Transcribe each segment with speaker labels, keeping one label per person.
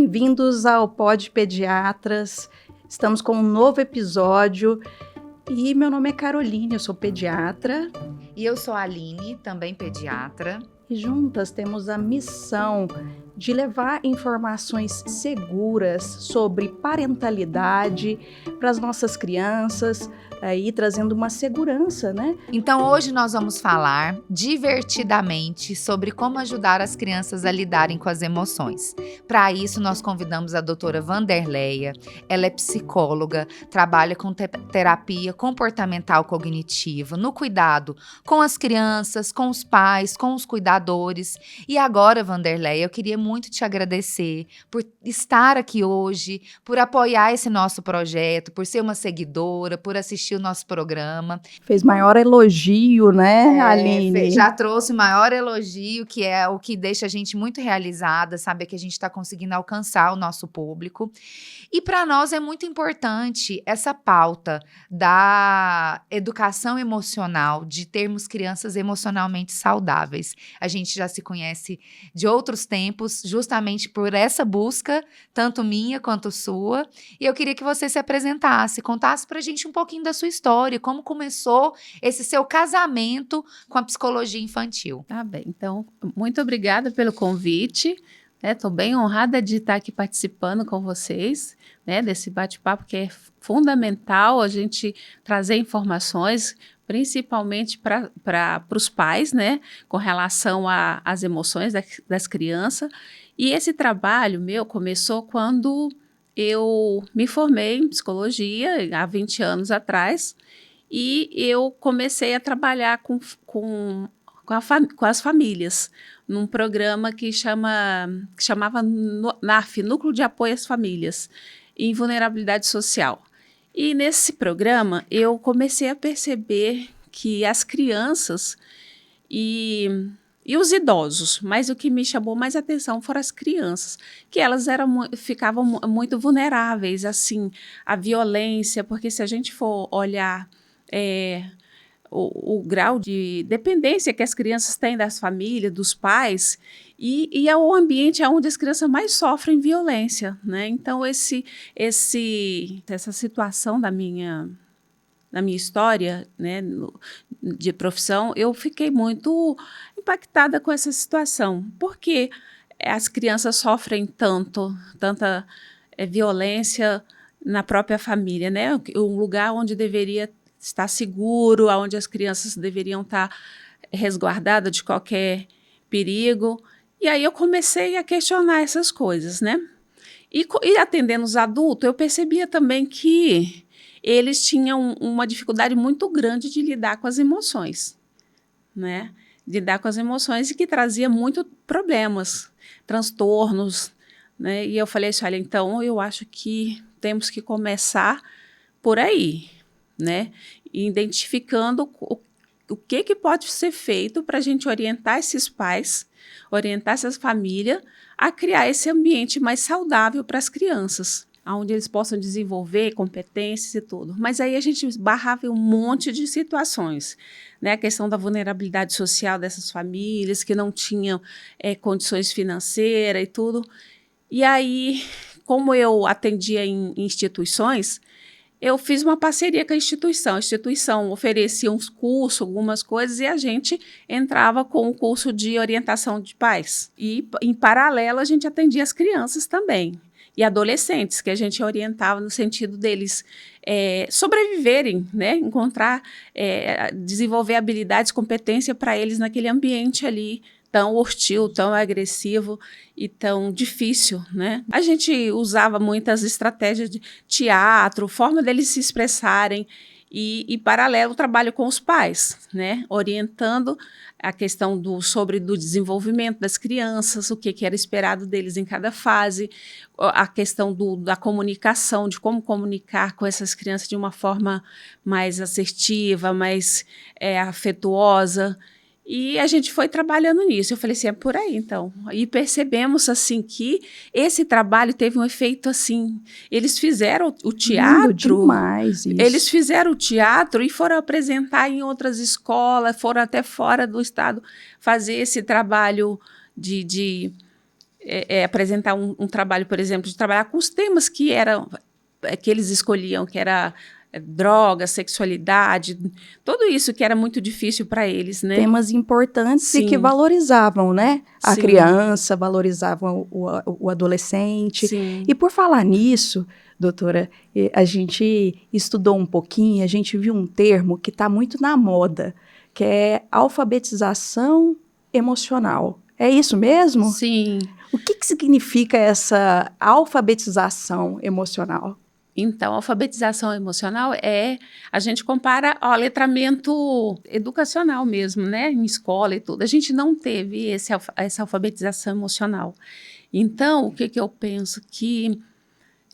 Speaker 1: Bem-vindos ao Pod Pediatras. Estamos com um novo episódio e meu nome é Caroline, eu sou pediatra.
Speaker 2: E eu sou a Aline, também pediatra.
Speaker 1: E juntas temos a missão de levar informações seguras sobre parentalidade para as nossas crianças, aí trazendo uma segurança, né?
Speaker 2: Então hoje nós vamos falar divertidamente sobre como ajudar as crianças a lidarem com as emoções. Para isso nós convidamos a doutora Vanderleia. Ela é psicóloga, trabalha com terapia comportamental cognitiva, no cuidado com as crianças, com os pais, com os cuidadores. E agora, Vanderleia, eu queria muito te agradecer por estar aqui hoje, por apoiar esse nosso projeto, por ser uma seguidora, por assistir o nosso programa.
Speaker 1: Fez maior elogio, né, Aline?
Speaker 2: Já trouxe o maior elogio, que é o que deixa a gente muito realizada, saber que a gente está conseguindo alcançar o nosso público. E para nós é muito importante essa pauta da educação emocional, de termos crianças emocionalmente saudáveis. A gente já se conhece de outros tempos, justamente por essa busca, tanto minha quanto sua. E eu queria que você se apresentasse, contasse pra gente um pouquinho da sua história, como começou esse seu casamento com a psicologia infantil.
Speaker 3: Tá bem, então, muito obrigada pelo convite. Estou bem honrada de estar aqui participando com vocês, desse bate-papo que é fundamental a gente trazer informações, principalmente para os pais, com relação às emoções das crianças. E esse trabalho meu começou quando eu me formei em psicologia, há 20 anos atrás, e eu comecei a trabalhar com as famílias, num programa que chamava NAF, Núcleo de Apoio às Famílias, em Vulnerabilidade Social. E nesse programa eu comecei a perceber que as crianças e os idosos, mas o que me chamou mais atenção foram as crianças, que elas ficavam muito vulneráveis assim, à violência, porque se a gente for olhar o grau de dependência que as crianças têm das famílias, dos pais, e é o ambiente onde as crianças mais sofrem violência, Então, essa situação da minha história, de profissão, eu fiquei muito impactada com essa situação, porque as crianças sofrem tanta violência na própria família, Um lugar onde deveria estar seguro, onde as crianças deveriam estar resguardadas de qualquer perigo. E aí eu comecei a questionar essas coisas, E atendendo os adultos, eu percebia também que eles tinham uma dificuldade muito grande de lidar com as emoções, Lidar com as emoções e que trazia muitos problemas, transtornos, E eu falei assim, olha, então eu acho que temos que começar por aí, Identificando o que pode ser feito para a gente orientar esses pais, orientar essas famílias a criar esse ambiente mais saudável para as crianças, onde eles possam desenvolver competências e tudo. Mas aí a gente esbarrava em um monte de situações, A questão da vulnerabilidade social dessas famílias, que não tinham condições financeiras e tudo. E aí, como eu atendia em instituições, eu fiz uma parceria com a instituição oferecia uns cursos, algumas coisas, e a gente entrava com um curso de orientação de pais. E, em paralelo, a gente atendia as crianças também, e adolescentes, que a gente orientava no sentido deles sobreviverem, encontrar, desenvolver habilidades, competência para eles naquele ambiente ali, tão hostil, tão agressivo e tão difícil, A gente usava muitas estratégias de teatro, forma deles se expressarem e paralelo, trabalho com os pais, Orientando a questão do desenvolvimento das crianças, o que era esperado deles em cada fase, a questão da comunicação, de como comunicar com essas crianças de uma forma mais assertiva, mais afetuosa. E a gente foi trabalhando nisso. Eu falei assim, é por aí, então. E percebemos, assim, que esse trabalho teve um efeito, assim... Eles fizeram o teatro...
Speaker 1: Lindo demais isso.
Speaker 3: Eles fizeram o teatro e foram apresentar em outras escolas, foram até fora do estado fazer esse trabalho de apresentar um trabalho, por exemplo, de trabalhar com os temas que eles escolhiam, que era droga, sexualidade, tudo isso que era muito difícil para eles, né?
Speaker 1: Temas importantes
Speaker 3: Sim.
Speaker 1: e que valorizavam, né? A
Speaker 3: Sim.
Speaker 1: criança, valorizavam o adolescente.
Speaker 3: Sim.
Speaker 1: E por falar nisso, doutora, a gente estudou um pouquinho, a gente viu um termo que está muito na moda, que é alfabetização emocional. É isso mesmo?
Speaker 3: Sim.
Speaker 1: O que significa essa alfabetização emocional?
Speaker 3: Então, a alfabetização emocional a gente compara ao letramento educacional mesmo, né? Em escola e tudo. A gente não teve essa alfabetização emocional. Então, o que eu penso? Que,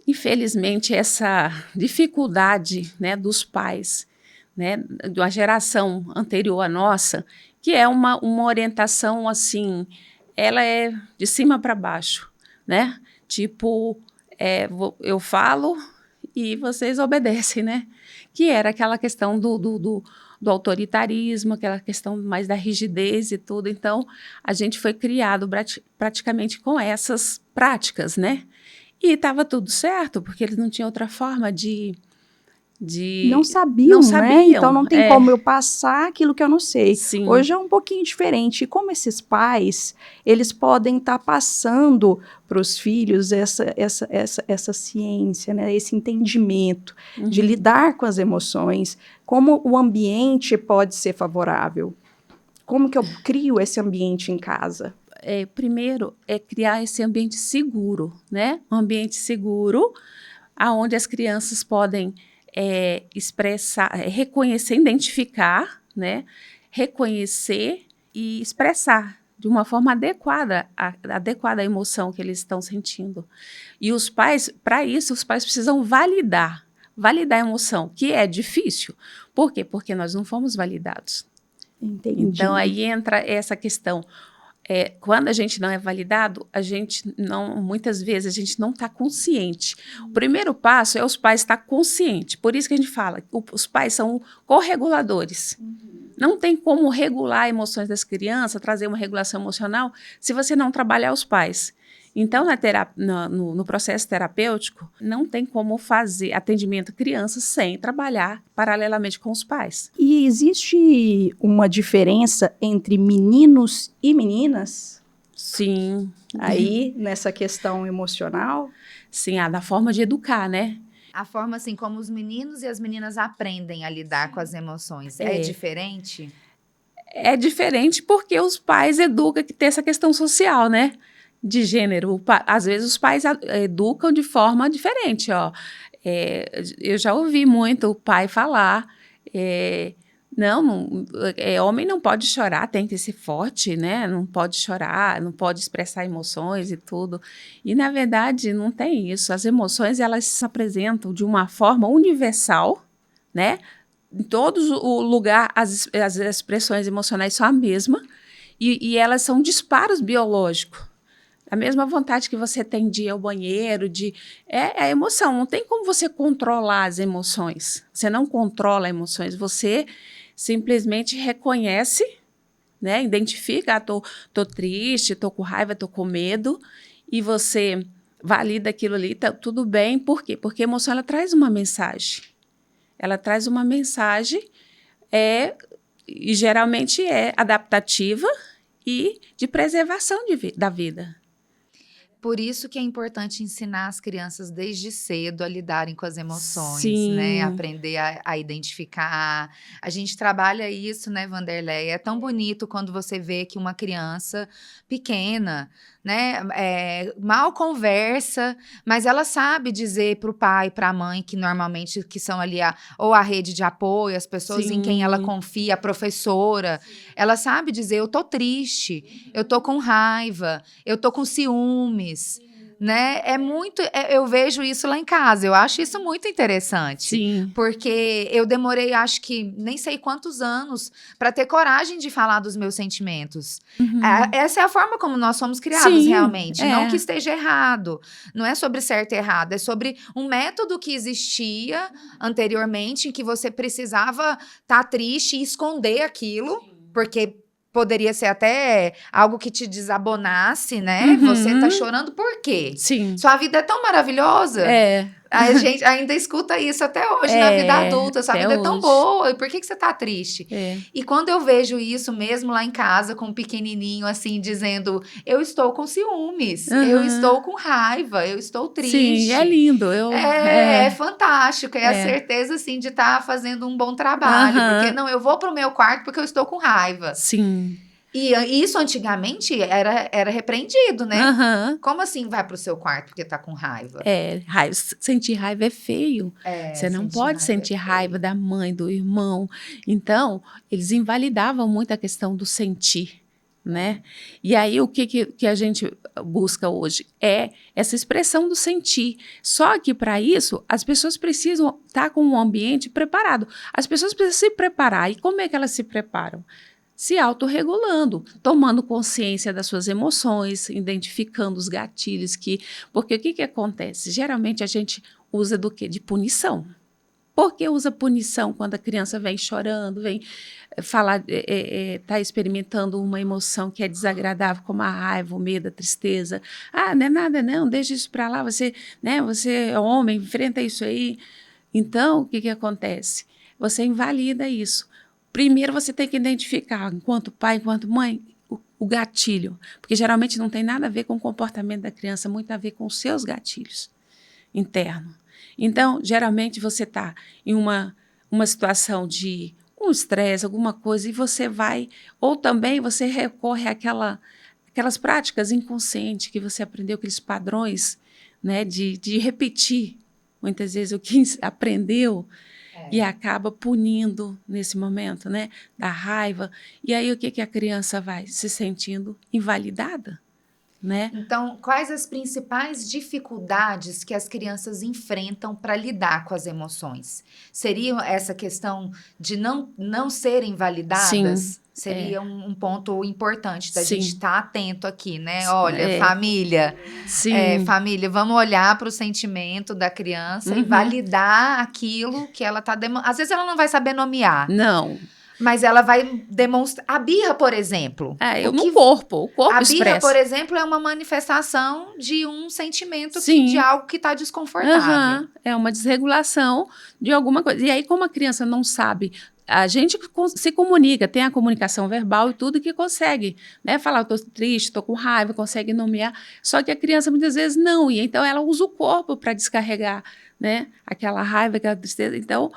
Speaker 3: infelizmente, essa dificuldade, né, dos pais, né, de uma geração anterior à nossa, que é uma orientação, assim, ela é de cima para baixo, né? Tipo, eu falo e vocês obedecem, né? Que era aquela questão do autoritarismo, aquela questão mais da rigidez e tudo. Então, a gente foi criado praticamente com essas práticas, né? E estava tudo certo, porque eles não tinham outra forma de
Speaker 1: Não sabiam, né? Então não tem como eu passar aquilo que eu não sei.
Speaker 3: Sim.
Speaker 1: Hoje é um pouquinho diferente. E como esses pais, eles podem estar passando para os filhos essa ciência, né? Esse entendimento de lidar com as emoções, como o ambiente pode ser favorável. Como que eu crio esse ambiente em casa?
Speaker 3: Primeiro, criar esse ambiente seguro, né? Um ambiente seguro, onde as crianças podem expressar, reconhecer, identificar, né? Reconhecer e expressar de uma forma adequada a emoção que eles estão sentindo. E os pais, para isso, os pais precisam validar a emoção, que é difícil. Por quê? Porque nós não fomos validados.
Speaker 1: Entendi.
Speaker 3: Então, aí entra essa questão. Quando a gente não é validado, muitas vezes a gente não está consciente. O primeiro passo é os pais estar conscientes. Por isso que a gente fala, os pais são correguladores. Não tem como regular emoções das crianças, trazer uma regulação emocional, se você não trabalhar os pais. Então, no processo terapêutico, não tem como fazer atendimento a crianças sem trabalhar paralelamente com os pais.
Speaker 1: E existe uma diferença entre meninos e meninas?
Speaker 3: Sim.
Speaker 1: Aí, nessa questão emocional?
Speaker 3: Sim, da forma de educar, né?
Speaker 2: A forma, assim, como os meninos e as meninas aprendem a lidar com as emoções é diferente?
Speaker 3: É diferente porque os pais educam que tem essa questão social, né? De gênero. Às vezes os pais educam de forma diferente, ó. Eu já ouvi muito o pai falar, homem não pode chorar, tem que ser forte, né? Não pode chorar, não pode expressar emoções e tudo. E, na verdade, não tem isso. As emoções, elas se apresentam de uma forma universal, né? Em todo o lugar, as expressões emocionais são a mesma e elas são disparos biológicos. A mesma vontade que você tem de ir ao banheiro, é a emoção. Não tem como você controlar as emoções. Você não controla as emoções. Você simplesmente reconhece, né? Identifica, tô triste, tô com raiva, tô com medo. E você valida aquilo ali, tá tudo bem. Por quê? Porque a emoção, ela traz uma mensagem. Ela traz uma mensagem e geralmente é adaptativa e de preservação da vida.
Speaker 2: Por isso que é importante ensinar as crianças desde cedo a lidarem com as emoções,
Speaker 3: Sim.
Speaker 2: né? Aprender a identificar. A gente trabalha isso, né, Wanderleia? É tão bonito quando você vê que uma criança pequena, né, mal conversa, mas ela sabe dizer para o pai, para a mãe, que normalmente que são ali ou a rede de apoio, as pessoas
Speaker 3: Sim.
Speaker 2: em quem ela confia, a professora, ela sabe dizer, eu tô triste, eu tô com raiva, eu tô com ciúmes, né? Eu vejo isso lá em casa, eu acho isso muito interessante.
Speaker 3: Sim.
Speaker 2: Porque eu demorei, acho que nem sei quantos anos para ter coragem de falar dos meus sentimentos. Essa é a forma como nós somos criados. Sim, realmente. Não que esteja errado, não é sobre certo e errado, é sobre um método que existia anteriormente, em que você precisava estar triste e esconder aquilo, porque poderia ser até algo que te desabonasse, né?
Speaker 3: Uhum.
Speaker 2: Você tá chorando por quê?
Speaker 3: Sim.
Speaker 2: Sua vida é tão maravilhosa. A gente ainda escuta isso até hoje na vida adulta. Sua vida é tão boa. E por que você tá triste? E quando eu vejo isso mesmo lá em casa, com um pequenininho assim, dizendo, eu estou com ciúmes, eu estou com raiva, eu estou triste.
Speaker 3: Sim, é lindo.
Speaker 2: É fantástico. É a certeza, assim, de estar fazendo um bom trabalho. Porque, não, eu vou pro meu quarto porque eu estou com raiva.
Speaker 3: Sim.
Speaker 2: E isso antigamente era repreendido, né? Como assim vai pro seu quarto porque tá com raiva?
Speaker 3: Sentir raiva é feio. Você não pode sentir raiva da mãe, do irmão. Então, eles invalidavam muito a questão do sentir, né? E aí, o que a gente busca hoje é essa expressão do sentir. Só que, para isso, as pessoas precisam estar com um ambiente preparado. As pessoas precisam se preparar. E como é que elas se preparam? Se autorregulando, tomando consciência das suas emoções, identificando os gatilhos Porque o que acontece? Geralmente a gente usa do quê? De punição. Por que usa punição quando a criança vem chorando, vem falar, está experimentando uma emoção que é desagradável, como a raiva, o medo, a tristeza? Não é nada não, deixa isso para lá, você é homem, enfrenta isso aí. Então, o que acontece? Você invalida isso. Primeiro, você tem que identificar, enquanto pai, enquanto mãe, o gatilho. Porque geralmente não tem nada a ver com o comportamento da criança, muito a ver com os seus gatilhos internos. Então, geralmente você está em uma situação de um estresse, alguma coisa, e você vai... Ou também você recorre àquelas práticas inconscientes que você aprendeu, aqueles padrões, né, de repetir, muitas vezes, o que aprendeu... E acaba punindo nesse momento, né? Da raiva. E aí o que a criança vai? Se sentindo invalidada, né?
Speaker 2: Então, quais as principais dificuldades que as crianças enfrentam para lidar com as emoções? Seria essa questão de não serem validadas?
Speaker 3: Sim.
Speaker 2: Seria um ponto importante da
Speaker 3: Sim.
Speaker 2: gente estar atento aqui, né?
Speaker 3: Sim.
Speaker 2: Olha, família.
Speaker 3: Sim.
Speaker 2: Família, vamos olhar para o sentimento da criança e validar aquilo que ela está demonstrando. Às vezes ela não vai saber nomear.
Speaker 3: Não.
Speaker 2: Mas ela vai demonstrar... A birra, por exemplo.
Speaker 3: O corpo
Speaker 2: a
Speaker 3: expressa.
Speaker 2: birra, por exemplo, é uma manifestação de um sentimento de algo que está desconfortável.
Speaker 3: É uma desregulação de alguma coisa. E aí, como a criança não sabe... A gente se comunica, tem a comunicação verbal e tudo que consegue, né? Falar, eu estou triste, estou com raiva, consegue nomear. Só que a criança muitas vezes não, e então ela usa o corpo para descarregar, né? Aquela raiva, aquela tristeza. Então,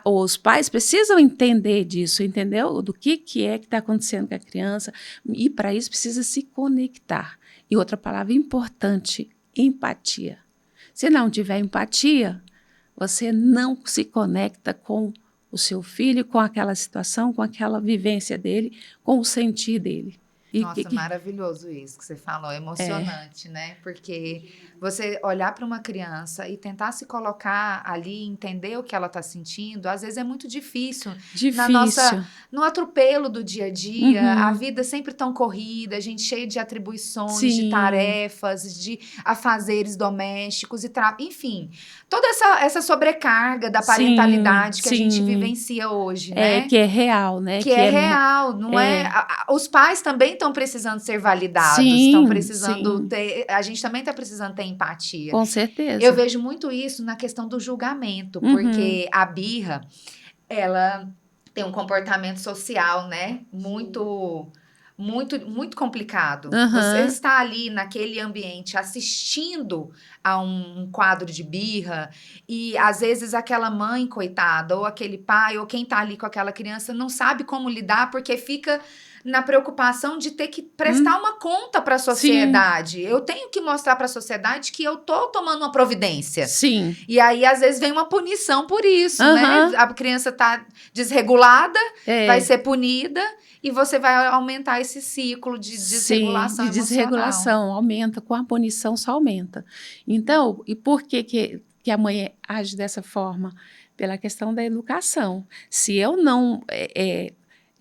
Speaker 3: os pais precisam entender disso, entendeu? Do que é que está acontecendo com a criança, e para isso precisa se conectar. E outra palavra importante, empatia. Se não tiver empatia, você não se conecta com o seu filho, com aquela situação, com aquela vivência dele, com o sentir dele.
Speaker 2: Nossa, maravilhoso isso que você falou, emocionante, né? Porque você olhar para uma criança e tentar se colocar ali, entender o que ela está sentindo, às vezes é muito difícil. No atropelo do dia a dia, a vida sempre tão corrida, a gente cheio de atribuições, de tarefas, de afazeres domésticos, enfim, toda essa sobrecarga da parentalidade que a gente vivencia hoje, né?
Speaker 3: Que é real, né?
Speaker 2: Que é real, não é? Os pais também estão precisando ser validados, estão precisando ter... A gente também está precisando ter empatia.
Speaker 3: Com certeza.
Speaker 2: Eu vejo muito isso na questão do julgamento, porque a birra, ela tem um comportamento social, né? Muito complicado. Você está ali naquele ambiente assistindo a um quadro de birra e às vezes aquela mãe coitada ou aquele pai ou quem está ali com aquela criança não sabe como lidar porque fica na preocupação de ter que prestar uma conta para a sociedade. Eu tenho que mostrar para a sociedade que eu tô tomando uma providência.
Speaker 3: Sim.
Speaker 2: E aí, às vezes, vem uma punição por isso, né? A criança tá desregulada, vai ser punida e você vai aumentar esse ciclo de desregulação emocional.
Speaker 3: Desregulação aumenta, com a punição só aumenta. Então, e por que a mãe age dessa forma? Pela questão da educação. Se eu não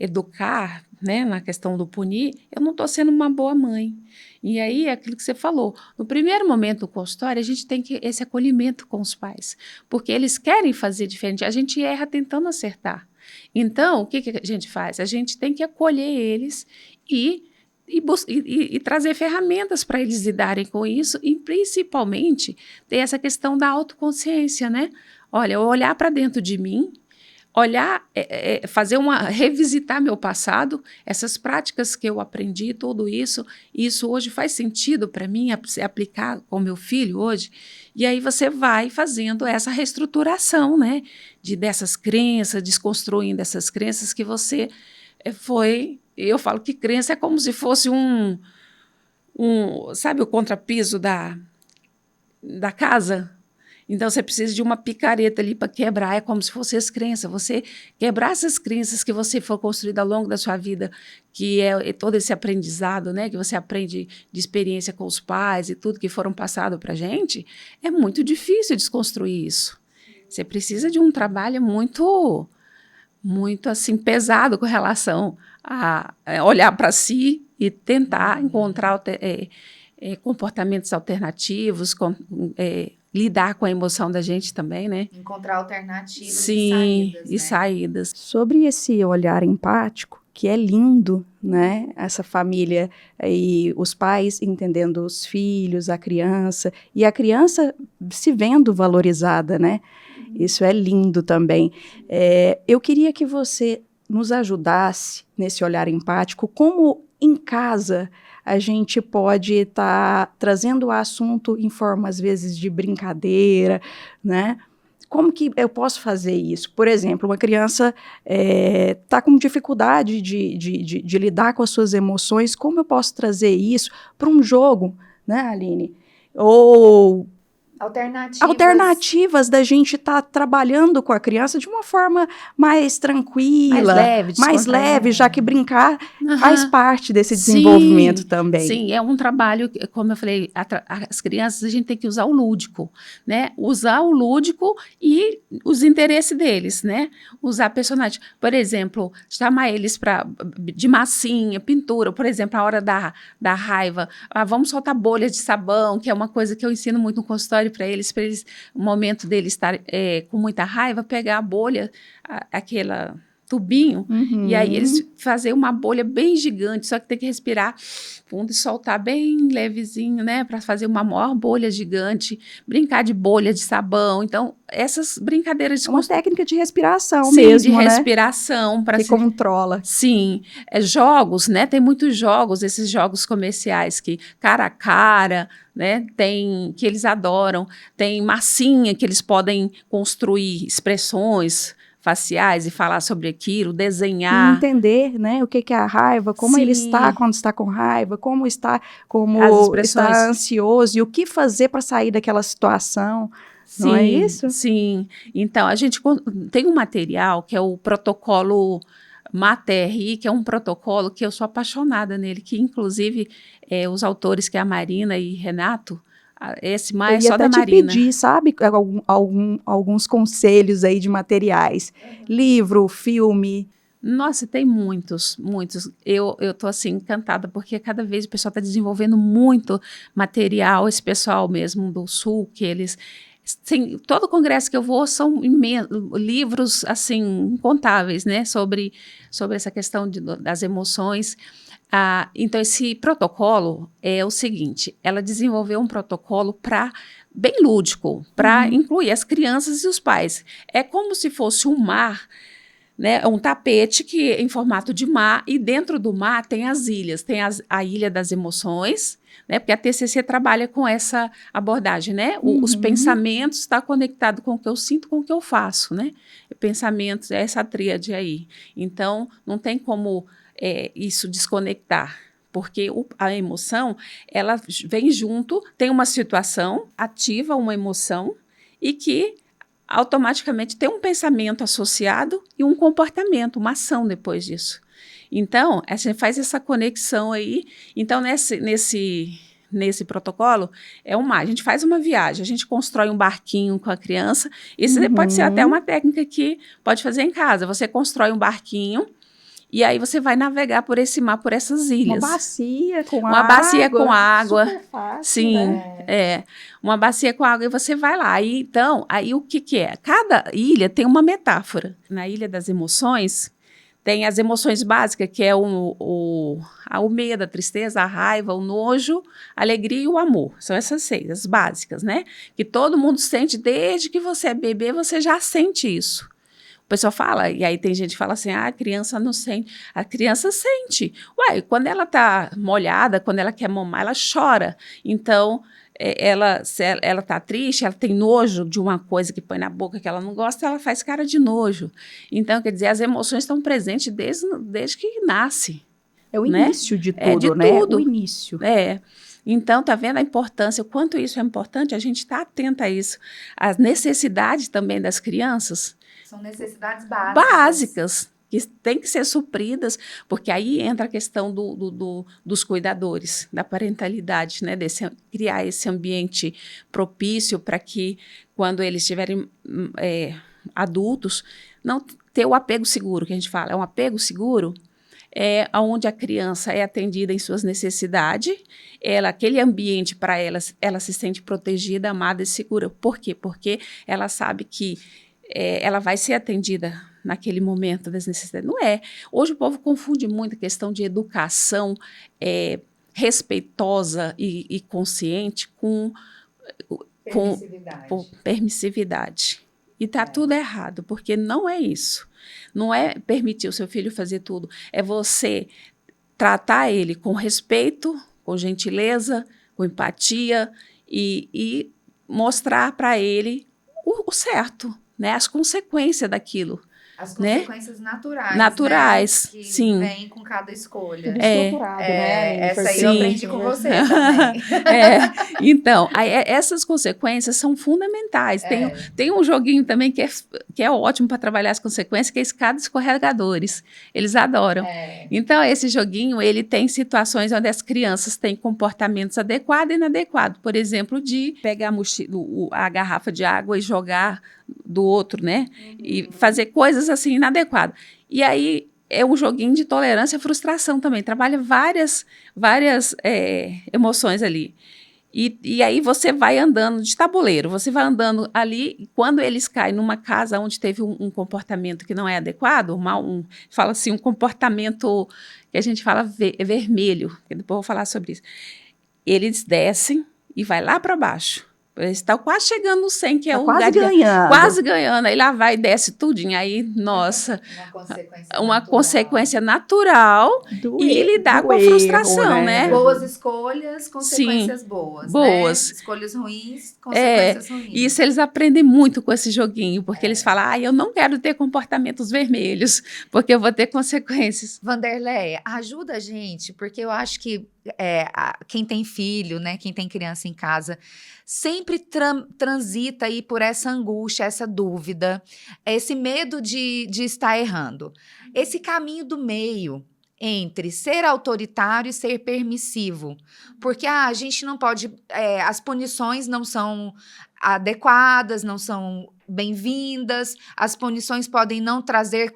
Speaker 3: educar, né, na questão do punir, eu não estou sendo uma boa mãe. E aí, é aquilo que você falou, no primeiro momento do consultório, a gente tem esse acolhimento com os pais, porque eles querem fazer diferente, a gente erra tentando acertar. Então, o que a gente faz? A gente tem que acolher eles e trazer ferramentas para eles lidarem com isso e, principalmente, ter essa questão da autoconsciência, né? Olha, olhar para dentro de mim, olhar, revisitar meu passado, essas práticas que eu aprendi, tudo isso hoje faz sentido para mim aplicar com meu filho hoje. E aí você vai fazendo essa reestruturação, né? Dessas crenças, desconstruindo essas crenças que você foi... Eu falo que crença é como se fosse sabe o contrapiso da casa? Então, você precisa de uma picareta ali para quebrar, é como se fossem as crenças. Você quebrar essas crenças que você for construída ao longo da sua vida, que é todo esse aprendizado, né, que você aprende de experiência com os pais e tudo que foram passado para a gente, é muito difícil desconstruir isso. Você precisa de um trabalho muito, muito assim, pesado com relação a olhar para si e tentar encontrar comportamentos alternativos, lidar com a emoção da gente também, né?
Speaker 2: Encontrar alternativas
Speaker 3: e saídas.
Speaker 1: Sobre esse olhar empático, que é lindo, né? Essa família e os pais entendendo os filhos, a criança, e a criança se vendo valorizada, né? Isso é lindo também. Eu queria que você nos ajudasse nesse olhar empático, como em casa a gente pode estar trazendo o assunto em forma, às vezes, de brincadeira, né? Como que eu posso fazer isso? Por exemplo, uma criança está com dificuldade de lidar com as suas emoções, como eu posso trazer isso para um jogo, né, Aline? Ou... Alternativas da gente estar trabalhando com a criança de uma forma mais tranquila, mais leve, já que brincar faz parte desse desenvolvimento também.
Speaker 3: Sim, é um trabalho, como eu falei, as crianças a gente tem que usar o lúdico, né? Usar o lúdico e os interesses deles, né? Usar personagem. Por exemplo, chamar eles de massinha, pintura, por exemplo, a hora da raiva. Vamos soltar bolhas de sabão, que é uma coisa que eu ensino muito no consultório para eles, no momento deles estar com muita raiva, pegar a bolha, aquela tubinho, e aí eles fazer uma bolha bem gigante, só que tem que respirar fundo e soltar bem levezinho, né, para fazer uma maior bolha gigante, brincar de bolha de sabão. Então, essas brincadeiras de...
Speaker 1: Uma técnica de respiração
Speaker 3: sim,
Speaker 1: mesmo,
Speaker 3: de
Speaker 1: né?
Speaker 3: respiração.
Speaker 1: Que controla.
Speaker 3: Sim. Jogos, né, tem muitos jogos, esses jogos comerciais que cara a cara, né, que eles adoram, tem massinha que eles podem construir expressões faciais e falar sobre aquilo, desenhar.
Speaker 1: E entender, né, o que é a raiva, como ele está quando está com raiva, como está ansioso e o que fazer para sair daquela situação.
Speaker 3: Sim,
Speaker 1: não é isso?
Speaker 3: Sim. Então, a gente tem um material que é o protocolo MATERI, que é um protocolo que eu sou apaixonada nele, que inclusive os autores, que é a Marina e Renato, esse mais só da Marina. Eu ia
Speaker 1: te pedir, sabe, alguns conselhos aí de materiais. Livro, filme.
Speaker 3: Nossa, tem muitos. Eu tô assim encantada, porque cada vez o pessoal está desenvolvendo muito material, esse pessoal mesmo do Sul, que eles... todo congresso que eu vou são livros assim incontáveis, né, sobre essa questão das emoções. Então, esse protocolo é o seguinte: ela desenvolveu um protocolo bem lúdico, para incluir as crianças e os pais. É como se fosse um mar, né, um tapete que em formato de mar, e dentro do mar tem as ilhas, tem a Ilha das Emoções, né, porque a TCC trabalha com essa abordagem, né? Os pensamentos estão conectados com o que eu sinto, com o que eu faço, né? Pensamentos, é essa tríade aí. Então, não tem como isso desconectar, porque a emoção, ela vem junto, tem uma situação, ativa uma emoção e que automaticamente tem um pensamento associado e um comportamento, uma ação depois disso. Então, a gente faz essa conexão aí. Então, nesse protocolo, a gente faz uma viagem, a gente constrói um barquinho com a criança. Isso pode ser até uma técnica que pode fazer em casa. Você constrói um barquinho E aí você vai navegar por esse mar, por essas ilhas.
Speaker 1: Uma bacia com
Speaker 3: Uma bacia com água.
Speaker 1: Super fácil,
Speaker 3: Sim,
Speaker 1: né?
Speaker 3: uma bacia com água e você vai lá. Aí o que é? Cada ilha tem uma metáfora. Na Ilha das Emoções, tem as emoções básicas, que é o medo, a tristeza, a raiva, o nojo, a alegria e o amor. São essas 6, as básicas, né? Que todo mundo sente, desde que você é bebê, você já sente isso. O pessoal fala, e aí tem gente que fala assim, a criança não sente. A criança sente. Uai, quando ela tá molhada, quando ela quer mamar, ela chora. Então, se ela tá triste, ela tem nojo de uma coisa que põe na boca que ela não gosta, ela faz cara de nojo. Então, quer dizer, as emoções estão presentes desde que nasce.
Speaker 1: É o
Speaker 3: né?
Speaker 1: início de tudo,
Speaker 3: de
Speaker 1: né?
Speaker 3: tudo.
Speaker 1: O início.
Speaker 3: Então, tá vendo a importância, o quanto isso é importante? A gente está atenta a isso. As necessidades também das crianças.
Speaker 2: São necessidades básicas.
Speaker 3: Básicas, que têm que ser supridas, porque aí entra a questão dos cuidadores, da parentalidade, né? Criar esse ambiente propício para que, quando eles estiverem adultos, não ter o apego seguro, que a gente fala. É um apego seguro onde a criança é atendida em suas necessidades, aquele ambiente para ela se sente protegida, amada e segura. Por quê? Porque ela sabe que ela vai ser atendida naquele momento das necessidades. Não é. Hoje o povo confunde muito a questão de educação respeitosa e consciente com permissividade. E está tudo errado, porque não é isso. Não é permitir o seu filho fazer tudo. É você tratar ele com respeito, com gentileza, com empatia e mostrar para ele o certo, né? As consequências daquilo.
Speaker 2: As consequências naturais.
Speaker 3: Naturais,
Speaker 2: né? Que
Speaker 3: sim.
Speaker 2: vêm com cada escolha.
Speaker 1: Tudo estruturado, né?
Speaker 2: Essa aí eu aprendi com você também.
Speaker 3: Então, essas consequências são fundamentais. Tem um joguinho também que é ótimo para trabalhar as consequências, que é escada escorregadores. Eles adoram. Então, esse joguinho, ele tem situações onde as crianças têm comportamentos adequados e inadequados. Por exemplo, de pegar a garrafa de água e jogar do outro, né? E fazer coisas assim inadequadas. E aí é um joguinho de tolerância e frustração também. Trabalha várias emoções ali. E aí você vai andando de tabuleiro, você vai andando ali, e quando eles caem numa casa onde teve um comportamento que não é adequado, fala assim, um comportamento que a gente fala vermelho, que depois eu vou falar sobre isso. Eles descem e vai lá para baixo. Eles estão quase chegando no 100, que é o lugar
Speaker 1: ganhando.
Speaker 3: Quase ganhando. Aí lá vai e desce tudinho. Aí, nossa, uma consequência natural e lidar com a frustração, né?
Speaker 2: Boas escolhas, consequências boas. Né? Escolhas ruins, consequências ruins.
Speaker 3: Isso eles aprendem muito com esse joguinho, porque eles falam, eu não quero ter comportamentos vermelhos, porque eu vou ter consequências.
Speaker 2: Vanderleia, ajuda a gente, porque eu acho que quem tem filho, né, quem tem criança em casa, sempre transita aí por essa angústia, essa dúvida, esse medo de estar errando. Esse caminho do meio entre ser autoritário e ser permissivo. Porque a gente não pode... as punições não são adequadas, não são bem-vindas, as punições podem não trazer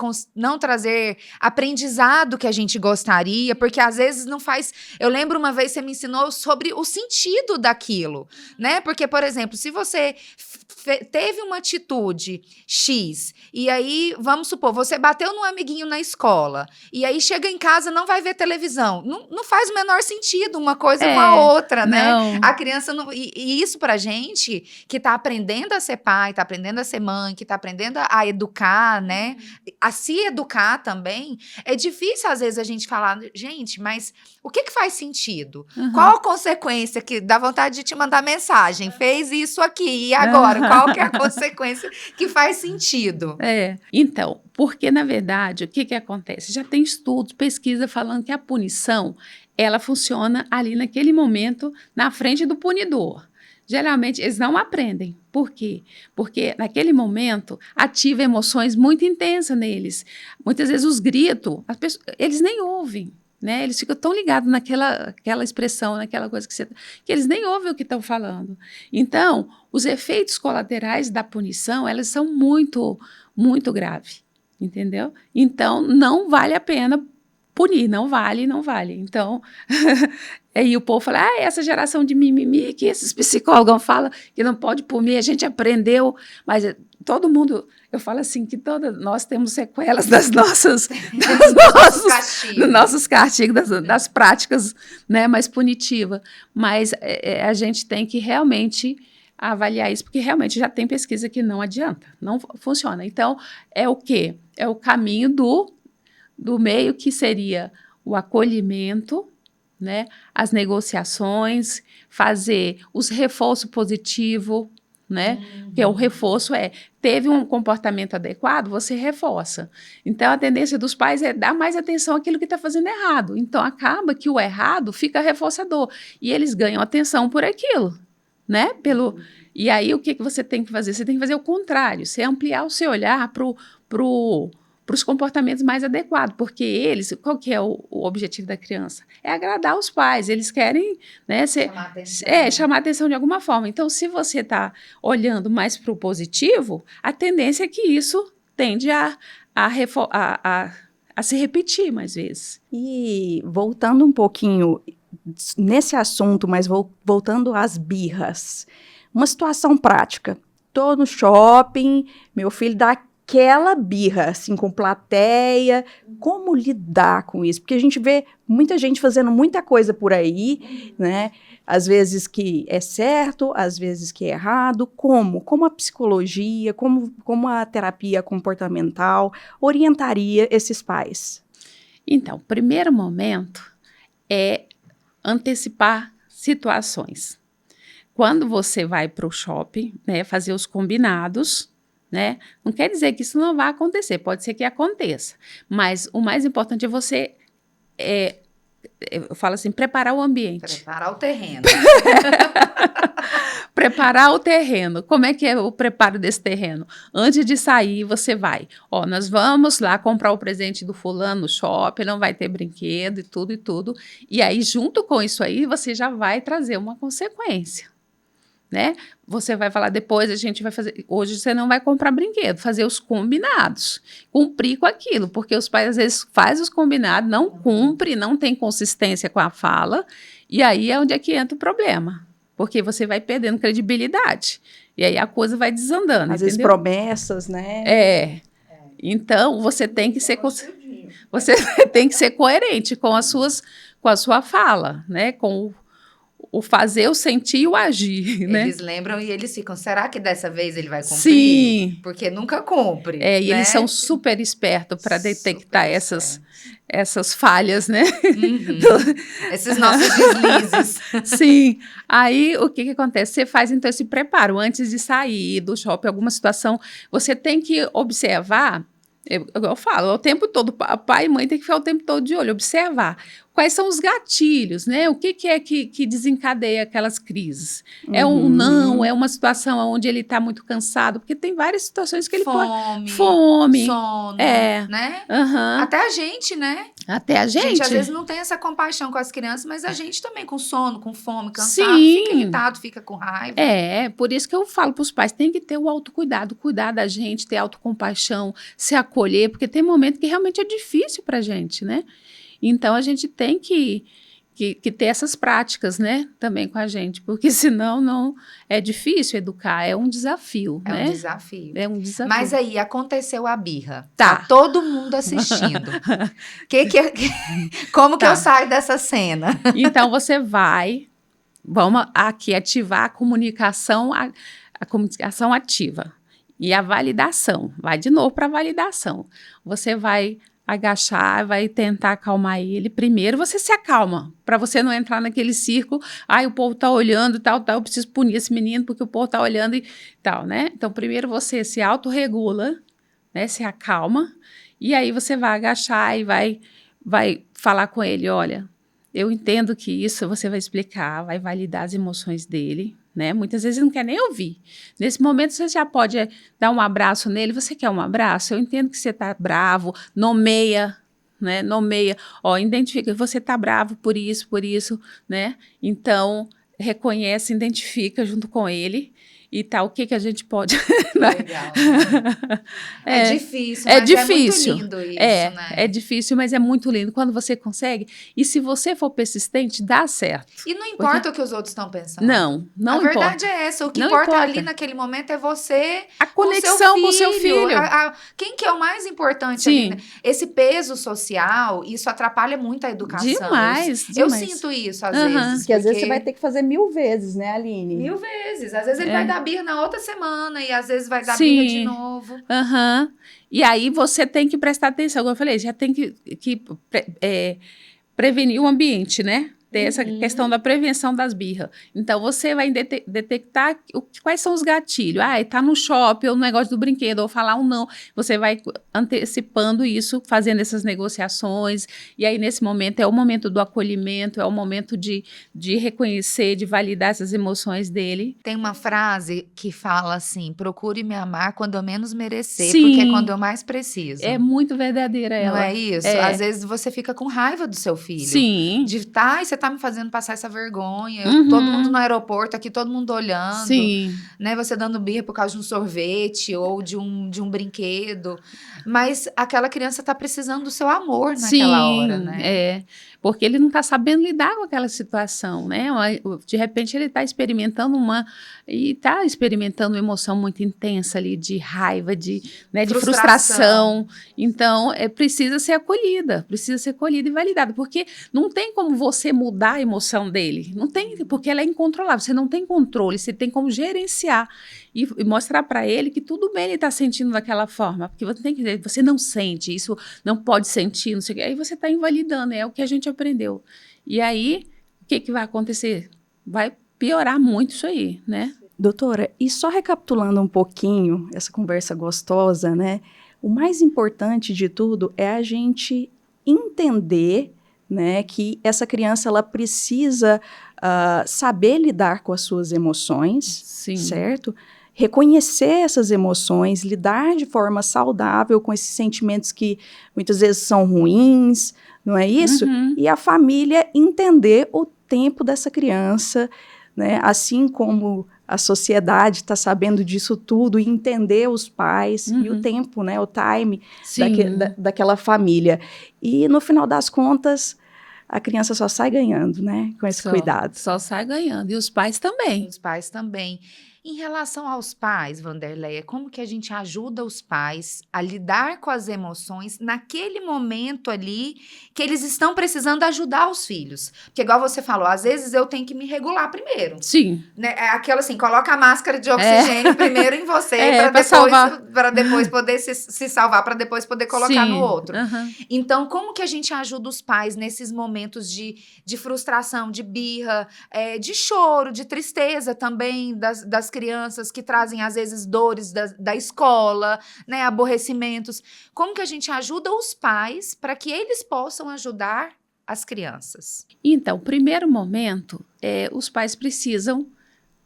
Speaker 2: aprendizado que a gente gostaria, porque às vezes não faz... Eu lembro uma vez você me ensinou sobre o sentido daquilo, né? Porque, por exemplo, se você teve uma atitude X, e aí, vamos supor, você bateu num amiguinho na escola, e aí chega em casa, não vai ver televisão. Não faz o menor sentido uma coisa com a outra, né?
Speaker 3: Não.
Speaker 2: A criança não... E isso pra gente, que tá aprendendo a ser pai, tá aprendendo a ser mãe, que tá aprendendo a educar, né? A se educar também, é difícil às vezes a gente falar, gente, mas o que faz sentido? Qual a consequência que dá vontade de te mandar mensagem? Fez isso aqui, e agora? Qual que é a consequência que faz sentido?
Speaker 3: Então, porque na verdade, o que acontece? Já tem estudos, pesquisa falando que a punição, ela funciona ali naquele momento, na frente do punidor. Geralmente, eles não aprendem. Por quê? Porque naquele momento ativa emoções muito intensas neles. Muitas vezes os gritos, eles nem ouvem, né? Eles ficam tão ligados naquela expressão, naquela coisa que eles nem ouvem o que estão falando. Então, os efeitos colaterais da punição, elas são muito, muito graves. entendeu? Então, não vale a pena punir, não vale. Então, aí o povo fala, essa geração de mimimi que esses psicólogos falam que não pode punir, a gente aprendeu, mas todo mundo, eu falo assim, que nós temos sequelas dos nossos castigos, das práticas, né, mais punitivas, mas a gente tem que realmente avaliar isso, porque realmente já tem pesquisa que não adianta, não funciona. Então, é o quê? É o caminho do meio, que seria o acolhimento, né, as negociações, fazer os reforços positivos, né? Porque o reforço teve um comportamento adequado, você reforça. Então, a tendência dos pais é dar mais atenção àquilo que está fazendo errado. Então, acaba que o errado fica reforçador. E eles ganham atenção por aquilo, né? E aí, o que você tem que fazer? Você tem que fazer o contrário. Você ampliar o seu olhar para os comportamentos mais adequados, porque qual que é o objetivo da criança? É agradar os pais, eles querem, né, chamar atenção de alguma forma. Então, se você está olhando mais para o positivo, a tendência é que isso tende a se repetir mais vezes.
Speaker 1: E voltando um pouquinho nesse assunto, mas voltando às birras, uma situação prática. Estou no shopping, meu filho dá aquela birra, assim, com plateia, como lidar com isso? Porque a gente vê muita gente fazendo muita coisa por aí, né? Às vezes que é certo, às vezes que é errado. Como a psicologia, como a terapia comportamental orientaria esses pais?
Speaker 3: Então, o primeiro momento é antecipar situações. Quando você vai para o shopping, né, fazer os combinados, né? Não quer dizer que isso não vai acontecer, pode ser que aconteça, mas o mais importante é você, eu falo assim, preparar o ambiente.
Speaker 2: Preparar o terreno.
Speaker 3: Preparar o terreno. Como é que é o preparo desse terreno? Antes de sair, você vai. Nós vamos lá comprar o presente do fulano no shopping, não vai ter brinquedo e tudo. E aí, junto com isso aí, você já vai trazer uma consequência. Né? Você vai falar, depois a gente vai fazer, hoje você não vai comprar brinquedo, fazer os combinados, cumprir com aquilo, porque os pais às vezes fazem os combinados, não cumpre, não tem consistência com a fala, e aí é onde é que entra o problema, porque você vai perdendo credibilidade, e aí a coisa vai desandando,
Speaker 1: às vezes promessas, né?
Speaker 3: Então você tem que ser coerente com a sua fala, né? Com o fazer, o sentir e o agir, né?
Speaker 2: Eles lembram e eles ficam, será que dessa vez ele vai cumprir?
Speaker 3: Sim.
Speaker 2: Porque nunca cumpre.
Speaker 3: E
Speaker 2: né?
Speaker 3: eles são super espertos para detectar essas falhas, né?
Speaker 2: Esses nossos deslizes.
Speaker 3: Sim. Aí, o que acontece? Você faz, então, esse preparo antes de sair do shopping, alguma situação, você tem que observar. Eu falo, o tempo todo, pai e mãe tem que ficar o tempo todo de olho, observar quais são os gatilhos, né? O que é que desencadeia aquelas crises? É um não, é uma situação onde ele está muito cansado, porque tem várias situações que ele pode... Fome,
Speaker 2: sono, né? Até a gente, né?
Speaker 3: Até a gente.
Speaker 2: A gente às vezes não tem essa compaixão com as crianças, mas a gente também com sono, com fome, cansado,
Speaker 3: Sim.
Speaker 2: fica irritado, fica com raiva.
Speaker 3: Por isso que eu falo para os pais, tem que ter o autocuidado, cuidar da gente, ter autocompaixão, se acolher, porque tem momento que realmente é difícil para a gente, né? Então, a gente tem que ter essas práticas, né, também com a gente, porque senão não é difícil educar, é um desafio, né?
Speaker 2: É um desafio. Mas aí, aconteceu a birra. Tá todo mundo assistindo. Como que eu saio dessa cena?
Speaker 3: Então, vamos aqui ativar a comunicação ativa e a validação. Vai de novo para a validação. Você vai agachar, vai tentar acalmar ele. Primeiro você se acalma, para você não entrar naquele círculo, o povo tá olhando, tal, eu preciso punir esse menino porque o povo tá olhando e tal, né? Então, primeiro você se autorregula, né? Se acalma, e aí você vai agachar e vai falar com ele, olha, eu entendo que isso você vai explicar, vai validar as emoções dele, né? Muitas vezes ele não quer nem ouvir. Nesse momento, você já pode dar um abraço nele. Você quer um abraço? Eu entendo que você está bravo. Nomeia, né? Identifica que você está bravo por isso, né? Então, reconhece, identifica junto com ele e tal, o que que a gente pode...
Speaker 2: Legal, né? É difícil,
Speaker 3: é
Speaker 2: mas
Speaker 3: difícil.
Speaker 2: é muito lindo isso, né?
Speaker 3: É difícil, mas é muito lindo quando você consegue. E se você for persistente, dá certo.
Speaker 2: E não importa o que os outros estão pensando.
Speaker 3: Não
Speaker 2: A
Speaker 3: importa.
Speaker 2: verdade é essa. O que
Speaker 3: Não
Speaker 2: importa
Speaker 3: importa.
Speaker 2: ali naquele momento é você
Speaker 3: A conexão com o seu filho.
Speaker 2: Quem que é o mais importante
Speaker 3: Sim.
Speaker 2: ali? Né? Esse peso social, isso atrapalha muito a educação.
Speaker 3: Demais.
Speaker 2: Eu sinto isso às vezes.
Speaker 1: Porque às vezes você vai ter que fazer 1000 vezes, né, Aline?
Speaker 2: 1000 vezes. Às vezes ele vai dar birra na outra semana e às vezes vai dar
Speaker 3: Sim.
Speaker 2: birra de novo.
Speaker 3: E aí você tem que prestar atenção. Como eu falei, já tem que prevenir o ambiente, né? Ter essa questão da prevenção das birras. Então, você vai detectar quais são os gatilhos. Tá no shopping, ou no negócio do brinquedo, ou falar um não. Você vai antecipando isso, fazendo essas negociações. E aí, nesse momento, é o momento do acolhimento, é o momento de reconhecer, de validar essas emoções dele.
Speaker 2: Tem uma frase que fala assim, procure me amar quando eu menos merecer,
Speaker 3: Sim.
Speaker 2: porque é quando eu mais preciso.
Speaker 3: É muito verdadeira ela.
Speaker 2: Não é isso? Às vezes você fica com raiva do seu filho.
Speaker 3: Sim.
Speaker 2: Você tá me fazendo passar essa vergonha. Todo mundo no aeroporto, aqui todo mundo olhando.
Speaker 3: Sim.
Speaker 2: Né? Você dando birra por causa de um sorvete ou de um brinquedo. Mas aquela criança tá precisando do seu amor naquela hora, né?
Speaker 3: Porque ele não está sabendo lidar com aquela situação, né? De repente ele está experimentando uma emoção muito intensa ali de raiva, de frustração. Então, precisa ser acolhida e validada, porque não tem como você mudar a emoção dele, não tem, porque ela é incontrolável, você não tem controle, você tem como gerenciar e mostrar para ele que tudo bem ele está sentindo daquela forma, porque você tem que dizer, você não sente, isso não pode sentir, não sei o que, aí você está invalidando, é o que a gente aprendeu. E aí, o que vai acontecer? Vai piorar muito isso aí, né?
Speaker 1: Doutora, e só recapitulando um pouquinho essa conversa gostosa, né? O mais importante de tudo é a gente entender, né, que essa criança ela precisa saber lidar com as suas emoções,
Speaker 3: Sim.
Speaker 1: certo? Reconhecer essas emoções, lidar de forma saudável com esses sentimentos que muitas vezes são ruins, não é isso? E a família entender o tempo dessa criança, né? Assim como a sociedade está sabendo disso tudo e entender os pais e o tempo, né? O time daquela família. E no final das contas, a criança só sai ganhando, né? Com esse cuidado.
Speaker 3: Só sai ganhando. E os pais também.
Speaker 2: Os pais também. Em relação aos pais, Wanderleia, como que a gente ajuda os pais a lidar com as emoções naquele momento ali que eles estão precisando ajudar os filhos? Porque igual você falou, às vezes eu tenho que me regular primeiro.
Speaker 3: Sim.
Speaker 2: Né? É aquela assim, coloca a máscara de oxigênio primeiro em você para depois poder se salvar, para depois poder colocar no outro. Então, como que a gente ajuda os pais nesses momentos de frustração, de birra, de choro, de tristeza também das crianças que trazem, às vezes, dores da escola, né, aborrecimentos. Como que a gente ajuda os pais para que eles possam ajudar as crianças?
Speaker 3: Então, primeiro momento, os pais precisam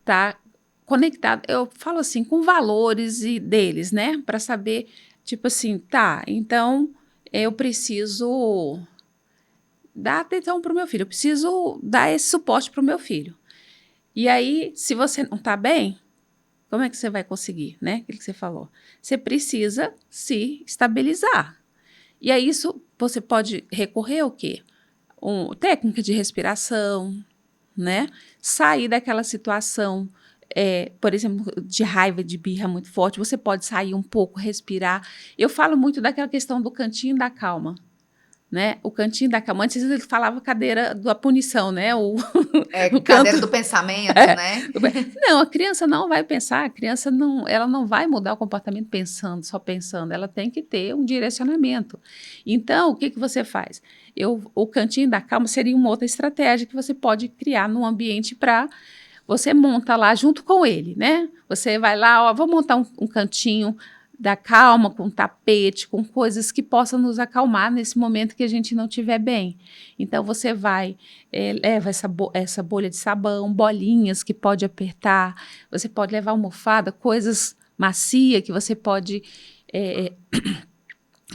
Speaker 3: estar conectados, eu falo assim, com valores deles, né, para saber, tipo assim, então, eu preciso dar atenção para o meu filho, eu preciso dar esse suporte para o meu filho. E aí, se você não está bem, como é que você vai conseguir, né? Aquilo que você falou. Você precisa se estabilizar. E aí, isso você pode recorrer ao quê? Técnica de respiração, né? Sair daquela situação, por exemplo, de raiva, de birra muito forte. Você pode sair um pouco, respirar. Eu falo muito daquela questão do cantinho da calma. Né? O cantinho da calma, antes ele falava cadeira da punição, né?
Speaker 2: Cadeira do pensamento, né?
Speaker 3: Não, a criança não vai pensar, ela não vai mudar o comportamento só pensando, ela tem que ter um direcionamento. Então, o que você faz? O cantinho da calma seria uma outra estratégia que você pode criar num ambiente você monta lá junto com ele, né? Você vai lá, vou montar um cantinho da calma, com tapete, com coisas que possam nos acalmar nesse momento que a gente não estiver bem. Então, você vai, leva essa bolha de sabão, bolinhas que pode apertar, você pode levar almofada, coisas macias que você pode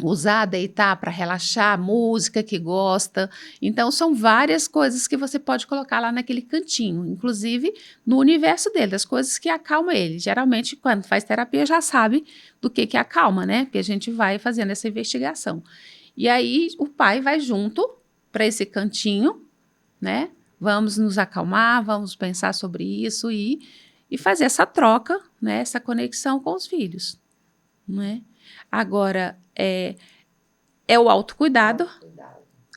Speaker 3: usar, deitar para relaxar, música que gosta. Então, são várias coisas que você pode colocar lá naquele cantinho, inclusive no universo dele, das coisas que acalmam ele. Geralmente, quando faz terapia, já sabe do que acalma, né? Porque a gente vai fazendo essa investigação. E aí, o pai vai junto para esse cantinho, né? Vamos nos acalmar, vamos pensar sobre isso e fazer essa troca, né? Essa conexão com os filhos, né? Agora, é o autocuidado.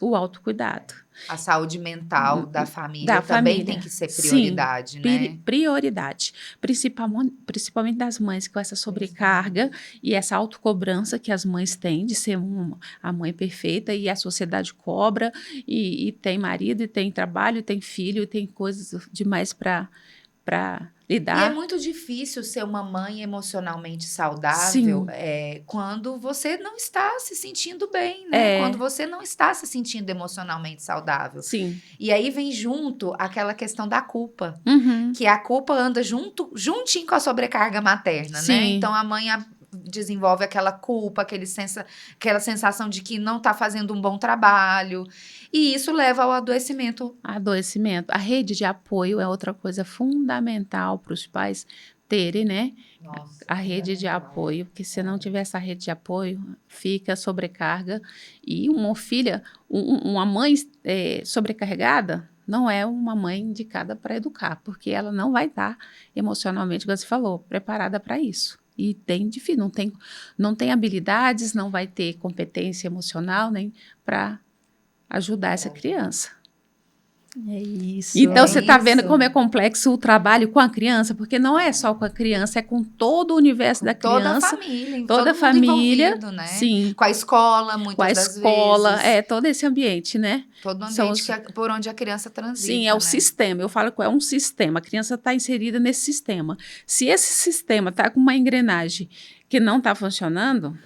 Speaker 3: O autocuidado.
Speaker 2: A saúde mental da família
Speaker 3: Da
Speaker 2: também
Speaker 3: família.
Speaker 2: tem que ser prioridade,
Speaker 3: Sim,
Speaker 2: né?
Speaker 3: Prioridade. Principalmente das mães com essa sobrecarga e essa autocobrança que as mães têm de ser a mãe perfeita e a sociedade cobra e tem marido, e tem trabalho, e tem filho, e tem coisas demais para lidar.
Speaker 2: E é muito difícil ser uma mãe emocionalmente saudável
Speaker 3: Sim.
Speaker 2: Quando você não está se sentindo bem, né?
Speaker 3: É.
Speaker 2: Quando você não está se sentindo emocionalmente saudável.
Speaker 3: Sim.
Speaker 2: E aí vem junto aquela questão da culpa.
Speaker 3: Uhum.
Speaker 2: Que a culpa anda juntinho com a sobrecarga materna, né?
Speaker 3: Sim.
Speaker 2: Então a mãe desenvolve aquela culpa, aquela sensação de que não está fazendo um bom trabalho. E isso leva ao adoecimento.
Speaker 3: A rede de apoio é outra coisa fundamental para os pais terem, né?
Speaker 2: Nossa,
Speaker 3: A rede de apoio, porque se não tiver essa rede de apoio, fica sobrecarga. E uma filha, uma mãe sobrecarregada, não é uma mãe indicada para educar, porque ela não vai estar emocionalmente, como você falou, preparada para isso. E não tem habilidades, não vai ter competência emocional nem para ajudar essa criança.
Speaker 1: É isso.
Speaker 3: Então, você está
Speaker 2: isso.
Speaker 3: vendo como é complexo o trabalho com a criança, porque não é só com a criança, é com todo o universo da criança.
Speaker 2: Toda a família, envolvido, né?
Speaker 3: Sim.
Speaker 2: Com a escola, muitas das vezes.
Speaker 3: Todo esse ambiente, né?
Speaker 2: Todo o ambiente por onde a criança transita.
Speaker 3: Sim, é o sistema. Eu falo que é um sistema. A criança está inserida nesse sistema. Se esse sistema está com uma engrenagem que não está funcionando,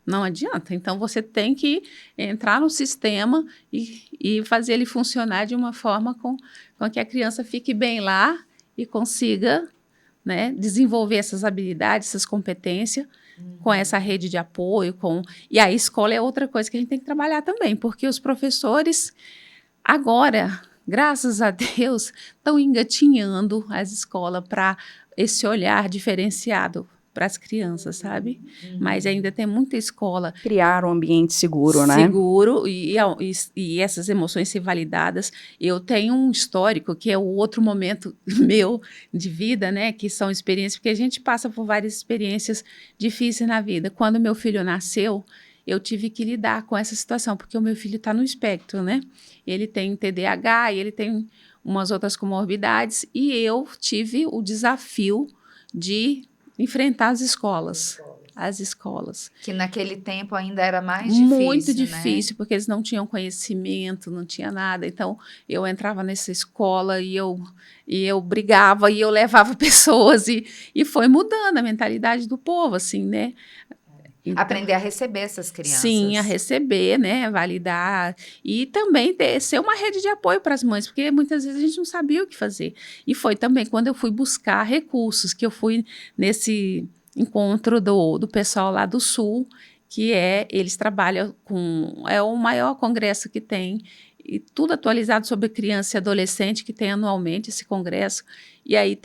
Speaker 3: não adianta. Então, você tem que entrar no sistema e fazer ele funcionar de uma forma com que a criança fique bem lá e consiga, né, desenvolver essas habilidades, essas competências com essa rede de apoio. E a escola é outra coisa que a gente tem que trabalhar também, porque os professores, agora, graças a Deus, estão engatinhando as escolas para esse olhar diferenciado para as crianças, sabe? Mas ainda tem muita escola.
Speaker 1: Criar um ambiente seguro, né?
Speaker 3: Seguro e essas emoções ser validadas. Eu tenho um histórico, que é o outro momento meu de vida, né? Que são experiências, porque a gente passa por várias experiências difíceis na vida. Quando meu filho nasceu, eu tive que lidar com essa situação, porque o meu filho está no espectro, né? Ele tem TDAH e ele tem umas outras comorbidades, e eu tive o desafio de enfrentar as escolas.
Speaker 2: Que naquele tempo ainda era mais difícil,
Speaker 3: muito difícil,
Speaker 2: né?
Speaker 3: porque eles não tinham conhecimento, não tinha nada. Então, eu entrava nessa escola e eu brigava e eu levava pessoas e foi mudando a mentalidade do povo, assim, né?
Speaker 2: Então, aprender a receber essas crianças.
Speaker 3: Sim, a receber, né? Validar. E também ser uma rede de apoio para as mães, porque muitas vezes a gente não sabia o que fazer. E foi também quando eu fui buscar recursos, que eu fui nesse encontro do pessoal lá do Sul, que eles trabalham é o maior congresso que tem, e tudo atualizado sobre criança e adolescente, que tem anualmente esse congresso. E aí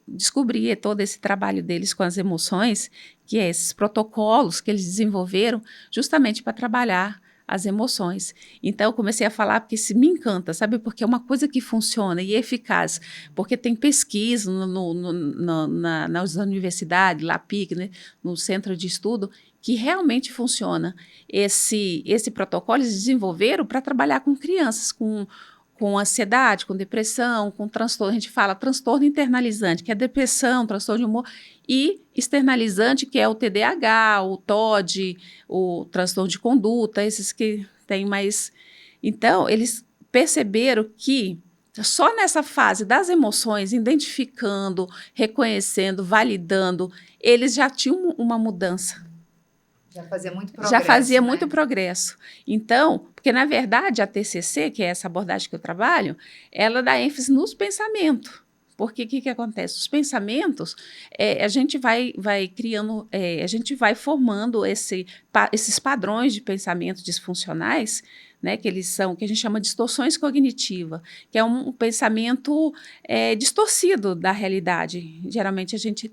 Speaker 3: descobri todo esse trabalho deles com as emoções, que é esses protocolos que eles desenvolveram justamente para trabalhar as emoções. Então, eu comecei a falar porque isso me encanta, sabe? Porque é uma coisa que funciona e é eficaz, porque tem pesquisa nas universidades, lá PIC, né? No centro de estudo, que realmente funciona. Esse protocolo eles desenvolveram para trabalhar com crianças com ansiedade, com depressão, com transtorno. A gente fala transtorno internalizante, que é depressão, transtorno de humor, e externalizante, que é o TDAH, o TOD, o transtorno de conduta, esses que tem mais. Então, eles perceberam que só nessa fase das emoções, identificando, reconhecendo, validando, eles já tinham uma mudança.
Speaker 2: Já fazia muito progresso.
Speaker 3: Já fazia,
Speaker 2: né?
Speaker 3: muito progresso. Então, porque na verdade a TCC, que é essa abordagem que eu trabalho, ela dá ênfase nos pensamentos. Porque o que acontece? Os pensamentos, a gente vai criando, a gente vai formando esses padrões de pensamento disfuncionais, né, que a gente chama de distorções cognitivas, que é um pensamento distorcido da realidade. Geralmente a gente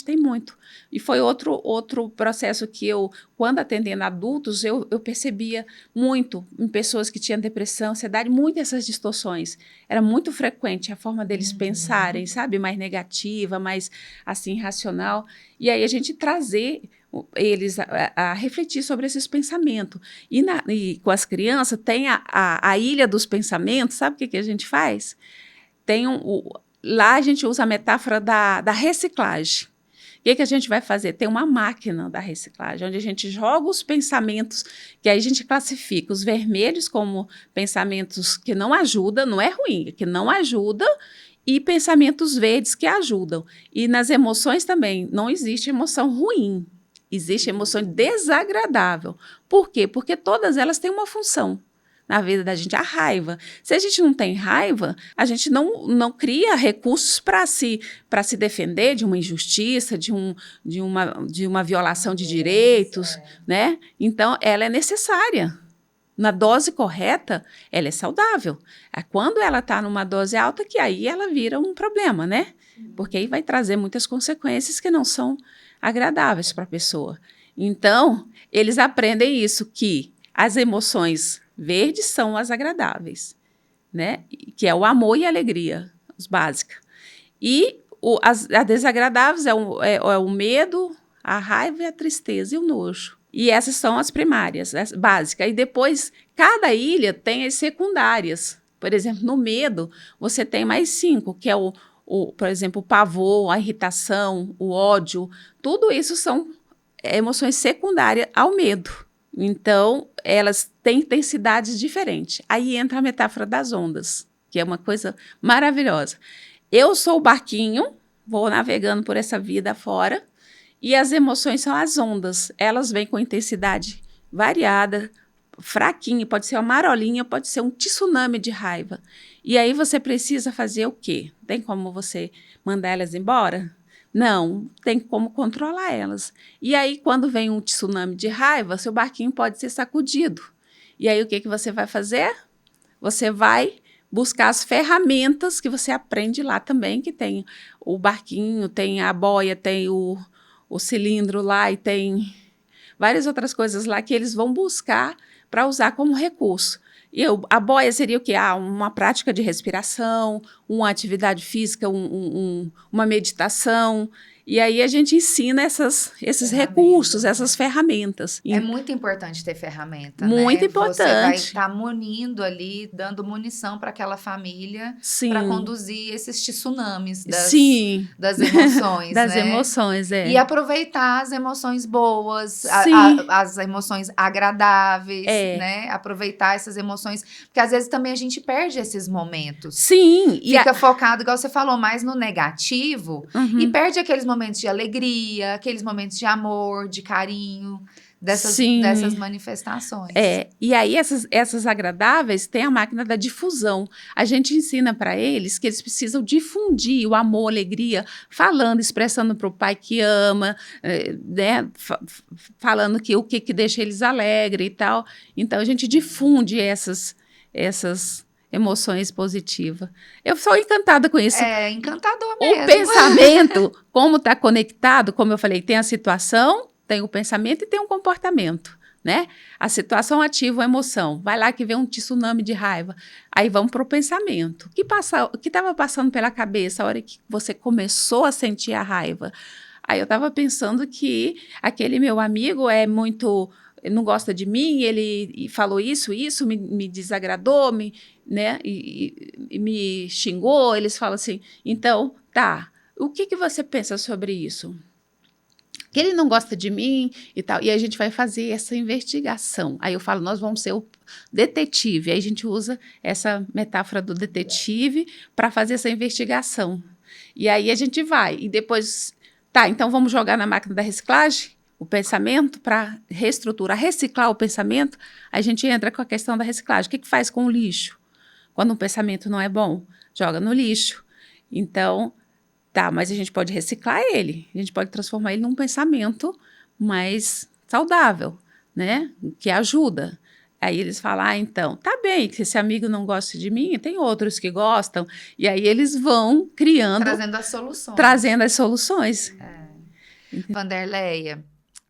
Speaker 3: tem muito. E foi outro processo que quando atendendo adultos, eu percebia muito em pessoas que tinham depressão, ansiedade, muito essas distorções. Era muito frequente a forma deles pensarem, sabe, mais negativa, mais assim, racional. E aí a gente trazer eles a refletir sobre esses pensamentos. E com as crianças tem a ilha dos pensamentos, sabe o que a gente faz? Lá a gente usa a metáfora da reciclagem. O que a gente vai fazer? Tem uma máquina da reciclagem, onde a gente joga os pensamentos, que aí a gente classifica os vermelhos como pensamentos que não ajudam, não é ruim, que não ajudam, e pensamentos verdes que ajudam. E nas emoções também, não existe emoção ruim. Existe emoção desagradável. Por quê? Porque todas elas têm uma função na vida da gente. A raiva. Se a gente não tem raiva, a gente não cria recursos para se defender de uma injustiça, de uma violação de direitos, né? Então, ela é necessária. Na dose correta, ela é saudável. É quando ela está numa dose alta que aí ela vira um problema, né? Porque aí vai trazer muitas consequências que não são agradáveis para a pessoa. Então, eles aprendem isso, que as emoções verdes são as agradáveis, né? Que é o amor e a alegria, as básicas. E as desagradáveis é o medo, a raiva, a tristeza e o nojo. E essas são as primárias, as básicas. E depois, cada ilha tem as secundárias. Por exemplo, no medo, você tem mais 5, que é por exemplo, o pavor, a irritação, o ódio. Tudo isso são emoções secundárias ao medo. Então, elas têm intensidades diferentes. Aí entra a metáfora das ondas, que é uma coisa maravilhosa. Eu sou o barquinho, vou navegando por essa vida fora, e as emoções são as ondas. Elas vêm com intensidade variada, fraquinha, pode ser uma marolinha, pode ser um tsunami de raiva. E aí você precisa fazer o quê? Tem como você mandar elas embora? Não, tem como controlar elas. E aí, quando vem um tsunami de raiva, seu barquinho pode ser sacudido. E aí, o que você vai fazer? Você vai buscar as ferramentas que você aprende lá também, que tem o barquinho, tem a boia, tem o cilindro lá e tem várias outras coisas lá que eles vão buscar para usar como recurso. E a boia seria o quê? Uma prática de respiração, uma atividade física, uma meditação. E aí a gente ensina esses recursos, essas ferramentas.
Speaker 2: É muito importante ter ferramenta,
Speaker 3: muito
Speaker 2: né?
Speaker 3: importante.
Speaker 2: Você vai estar munindo ali, dando munição para aquela família para conduzir esses tsunamis das emoções,
Speaker 3: das
Speaker 2: né?
Speaker 3: emoções,
Speaker 2: E aproveitar as emoções boas, as emoções agradáveis, né? Aproveitar essas emoções, porque às vezes também a gente perde esses momentos.
Speaker 3: Sim.
Speaker 2: Fica focado, igual você falou, mais no negativo e perde aqueles momentos de alegria, aqueles momentos de amor, de carinho, dessas manifestações.
Speaker 3: E aí essas agradáveis têm a máquina da difusão. A gente ensina para eles que eles precisam difundir o amor, a alegria, falando, expressando para o pai que ama, né, falando o que deixa eles alegres e tal. Então, a gente difunde essas emoções positivas. Eu sou encantada com isso.
Speaker 2: É encantador mesmo.
Speaker 3: O pensamento, como está conectado, como eu falei, tem a situação, tem o pensamento e tem o comportamento, né? A situação ativa a emoção. Vai lá que vem um tsunami de raiva. Aí vamos para o pensamento. O que estava passando pela cabeça a hora que você começou a sentir a raiva? Aí eu estava pensando que aquele meu amigo ele não gosta de mim, ele falou isso me desagradou, né, e me xingou. Eles falam assim, então, tá, o que você pensa sobre isso? Que ele não gosta de mim e tal. E a gente vai fazer essa investigação. Aí eu falo, nós vamos ser o detetive. Aí a gente usa essa metáfora do detetive para fazer essa investigação. E aí a gente vai. E depois, tá, então vamos jogar na máquina da reciclagem o pensamento para reestruturar, reciclar o pensamento. A gente entra com a questão da reciclagem. O que faz com o lixo? Quando um pensamento não é bom, joga no lixo. Então, tá, mas a gente pode reciclar ele, a gente pode transformar ele num pensamento mais saudável, né? Que ajuda. Aí eles falam, então, tá bem, que esse amigo não gosta de mim, tem outros que gostam. E aí eles vão criando... Trazendo as soluções.
Speaker 2: Wanderleia,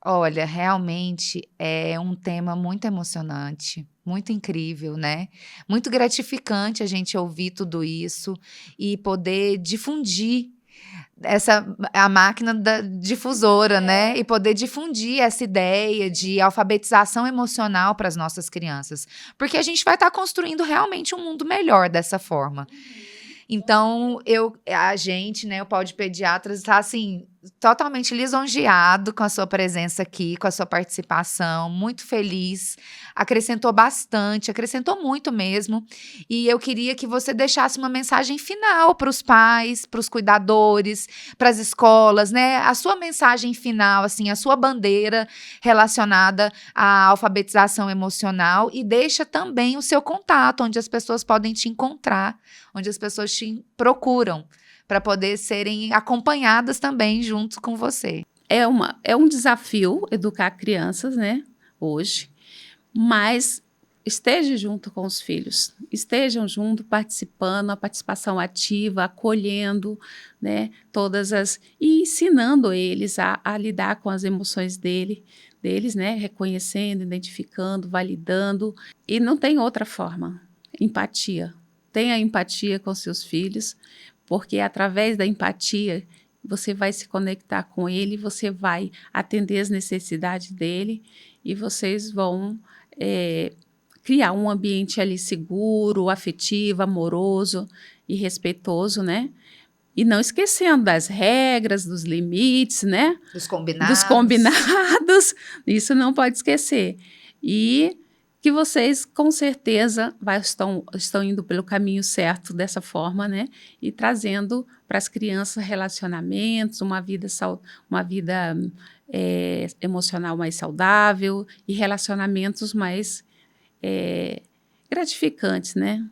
Speaker 2: olha, realmente é um tema muito emocionante, muito incrível, né? Muito gratificante a gente ouvir tudo isso e poder difundir a máquina da difusora, né? E poder difundir essa ideia de alfabetização emocional para as nossas crianças. Porque a gente vai estar construindo realmente um mundo melhor dessa forma. Então, a gente, né, o Pod Pediatras, está assim, totalmente lisonjeado com a sua presença aqui, com a sua participação, muito feliz, acrescentou bastante, acrescentou muito mesmo, e eu queria que você deixasse uma mensagem final para os pais, para os cuidadores, para as escolas, né, a sua mensagem final, assim, a sua bandeira relacionada à alfabetização emocional, e deixa também o seu contato, onde as pessoas podem te encontrar, onde as pessoas te procuram, para poder serem acompanhadas também junto com você.
Speaker 3: É um desafio educar crianças, né, hoje, mas esteja junto com os filhos, estejam junto, participando, a participação ativa, acolhendo, né, e ensinando eles a lidar com as emoções deles, né, reconhecendo, identificando, validando, e não tem outra forma, empatia. Tenha empatia com seus filhos, porque através da empatia você vai se conectar com ele, você vai atender as necessidades dele e vocês vão criar um ambiente ali seguro, afetivo, amoroso e respeitoso, né? E não esquecendo das regras, dos limites, né?
Speaker 2: Dos combinados.
Speaker 3: Dos combinados, isso não pode esquecer. E que vocês, com certeza, estão indo pelo caminho certo dessa forma, né? E trazendo para as crianças relacionamentos, uma vida emocional mais saudável e relacionamentos mais gratificantes, né?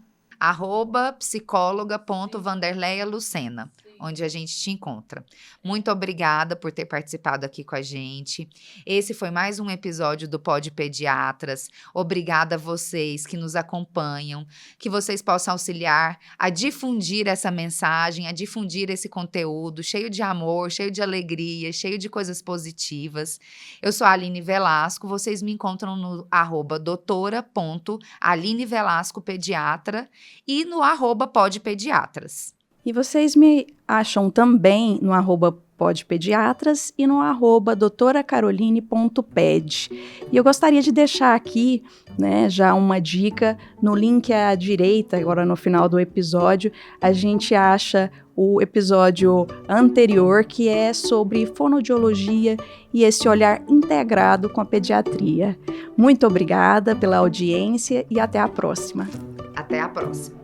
Speaker 2: @psicologa.wanderleialucena, onde a gente te encontra. Muito obrigada por ter participado aqui com a gente. Esse foi mais um episódio do Pod Pediatras. Obrigada a vocês que nos acompanham, que vocês possam auxiliar a difundir essa mensagem, a difundir esse conteúdo cheio de amor, cheio de alegria, cheio de coisas positivas. Eu sou a Aline Velasco, vocês me encontram no @doutora.alinevelascopediatra e no @podpediatras.
Speaker 1: E vocês me acham também no @podpediatras e no @doutoracaroline.ped. E eu gostaria de deixar aqui, né, já uma dica, no link à direita, agora no final do episódio, a gente acha o episódio anterior, que é sobre fonoaudiologia e esse olhar integrado com a pediatria. Muito obrigada pela audiência e até a próxima.
Speaker 2: Até a próxima.